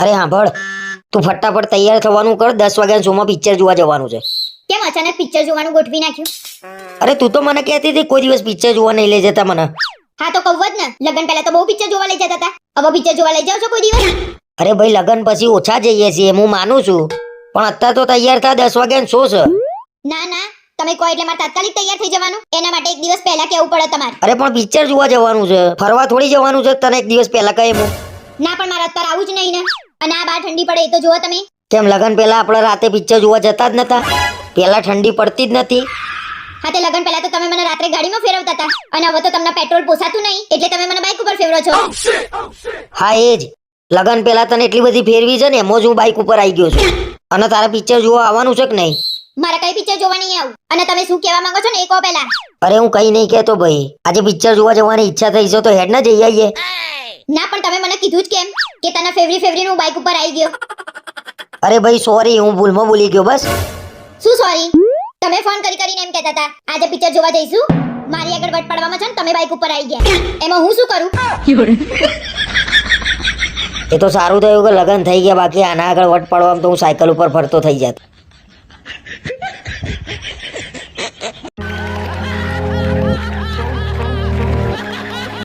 અરે સાંભળ, તું ફટાફટ તૈયાર થવાનું કર, 10 વાગ્યા શોમાં પિક્ચર જોવા જવાનું છે. કેમ અચાનક પિક્ચર જોવાનું ગોઠવી નાખ્યું? અરે તું તો મને કહેતી હતી કોઈ દિવસ પિક્ચર જોવા નહીં લઈ જતા મને. હા તો કહું જ ને, લગન પહેલા તો બહુ પિક્ચર જોવા લઈ જતા હતા. હવે પિક્ચર જોવા લઈ જાવ છો કોઈ દિવસ? અરે ભાઈ લગન પછી ઓછા જઈએ છીએ હું માનું છું, પણ અત્યારે તો તૈયાર થા, 10 વાગ્યા શો છે. ના ના, તમે કહો એટલે મારે તાત્કાલિક તૈયાર થઈ જવાનું. એના માટે એક દિવસ પહેલા કહેવું પડે તમારે. અરે પણ પિક્ચર જોવા જવાનું છે, ફરવા થોડી જવાનું છે. તને એક દિવસ પહેલા કહે હું. ના પણ મારે અત્યારે આવું જ નહીં ને. અને આ બાર ઠંડી પડે એ તો જુઓ તમે. કેમ લગન પહેલા આપણે રાતે પિક્ચર જોવા જતા જ નતા? પહેલા ઠંડી પડતી જ નથી. હા તે લગન પહેલા તો તમે મને રાત્રે ગાડીમાં ફેરવતા હતા, અને હવે તો તમને પેટ્રોલ પોસાતું નહીં એટલે તમે મને બાઇક ઉપર ફેરવો છો. હા એ જ, લગન પહેલા તને એટલી બધી ફેરવી છે ને, એમાં જ હું બાઇક ઉપર આવી ગયો છું. અને તારા પિક્ચર જોવા આવવાનું છે કે નહીં? મારે કઈ પિક્ચર જોવા નહીં આવું. અને તમે શું કહેવા માંગો છો ને એ કહો પહેલા. અરે હું કઈ નહીં કહેતો ભાઈ, આજે પિક્ચર જોવા જવાની ઈચ્છા થઈ છે તો હેડ ના જઈ આવીએ. ના પણ તમે મને કીધું જ કેમ કે તને ફેવરી હું બાઇક ઉપર આવી ગયો? અરે ભાઈ સોરી, હું ભૂલમાં ભૂલી ગયો બસ. શું સોરી? તમે ફોન કરીને એમ કહેતા હતા આજે પિક્ચર જોવા જઈશું. મારી આગળ વટ પડવામાં છે ને તમે બાઇક ઉપર આવી ગયા, એમાં હું શું કરું? એ તો સારું થયું કે લગન થઈ ગયા, બાકી આના આગળ વટ પડવામાં તો હું સાયકલ ઉપર ફરતો થઈ જાત.